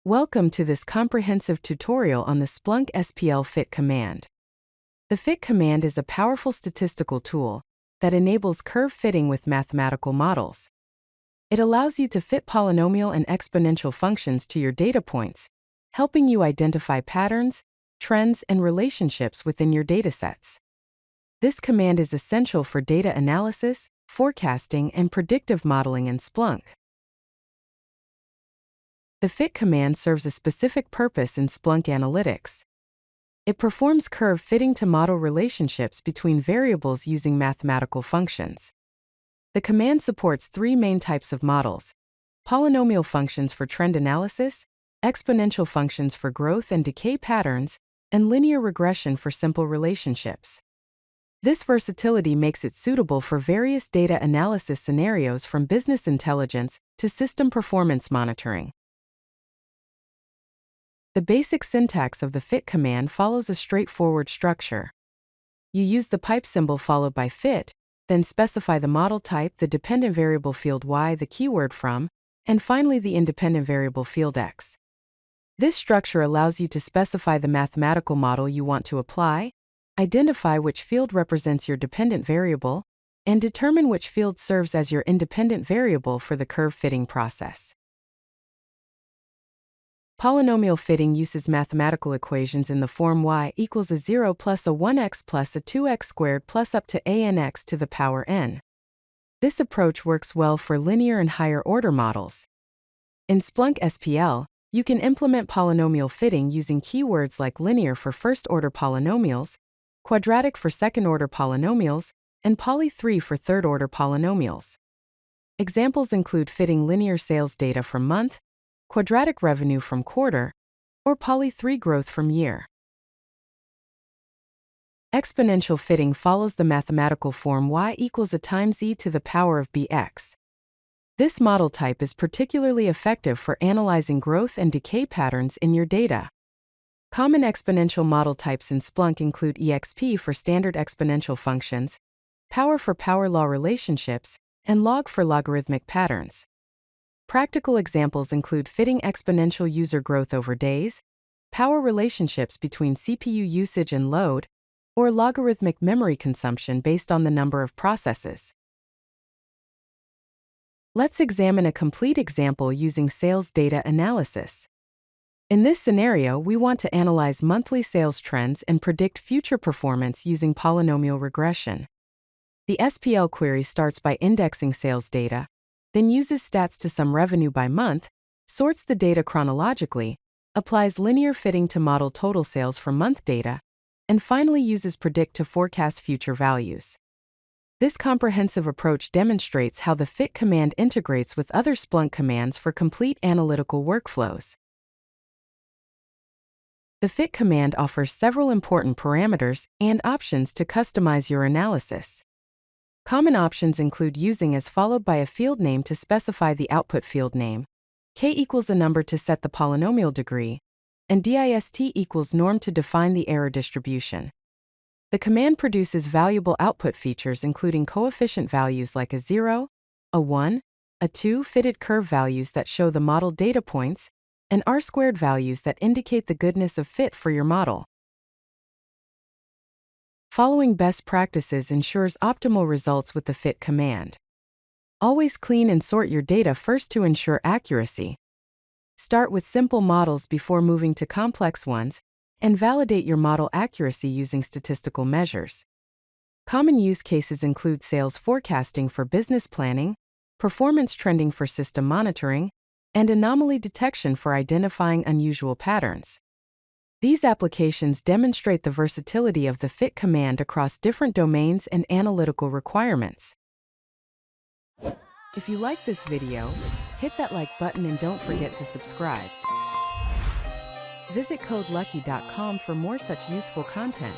Welcome to this comprehensive tutorial on the Splunk SPL fit command. The fit command is a powerful statistical tool that enables curve fitting with mathematical models. It allows you to fit polynomial and exponential functions to your data points, helping you identify patterns, trends, and relationships within your datasets. This command is essential for data analysis, forecasting, and predictive modeling in Splunk. The fit command serves a specific purpose in Splunk analytics. It performs curve fitting to model relationships between variables using mathematical functions. The command supports three main types of models: polynomial functions for trend analysis, exponential functions for growth and decay patterns, and linear regression for simple relationships. This versatility makes it suitable for various data analysis scenarios, from business intelligence to system performance monitoring. The basic syntax of the fit command follows a straightforward structure. You use the pipe symbol followed by fit, then specify the model type, the dependent variable field y, the keyword from, and finally the independent variable field x. This structure allows you to specify the mathematical model you want to apply, identify which field represents your dependent variable, and determine which field serves as your independent variable for the curve fitting process. Polynomial fitting uses mathematical equations in the form y equals a 0 plus a 1x plus a 2x squared plus up to nx to the power n. This approach works well for linear and higher-order models. In Splunk SPL, you can implement polynomial fitting using keywords like linear for first-order polynomials, quadratic for second-order polynomials, and poly3 for third-order polynomials. Examples include fitting linear sales data from month, quadratic revenue from quarter, or poly3 growth from year. Exponential fitting follows the mathematical form y equals a times e to the power of bx. This model type is particularly effective for analyzing growth and decay patterns in your data. Common exponential model types in Splunk include exp for standard exponential functions, power for power law relationships, and log for logarithmic patterns. Practical examples include fitting exponential user growth over days, power relationships between CPU usage and load, or logarithmic memory consumption based on the number of processes. Let's examine a complete example using sales data analysis. In this scenario, we want to analyze monthly sales trends and predict future performance using polynomial regression. The SPL query starts by indexing sales data, then uses stats to sum revenue by month, sorts the data chronologically, applies linear fitting to model total sales from month data, and finally uses predict to forecast future values. This comprehensive approach demonstrates how the fit command integrates with other Splunk commands for complete analytical workflows. The fit command offers several important parameters and options to customize your analysis. Common options include using as followed by a field name to specify the output field name, k equals a number to set the polynomial degree, and dist equals norm to define the error distribution. The command produces valuable output features including coefficient values like a 0, a 1, a 2 fitted curve values that show the model data points, and r-squared values that indicate the goodness of fit for your model. Following best practices ensures optimal results with the fit command. Always clean and sort your data first to ensure accuracy. Start with simple models before moving to complex ones, and validate your model accuracy using statistical measures. Common use cases include sales forecasting for business planning, performance trending for system monitoring, and anomaly detection for identifying unusual patterns. These applications demonstrate the versatility of the fit command across different domains and analytical requirements. If you like this video, hit that like button and don't forget to subscribe. Visit CodeLucky.com for more such useful content.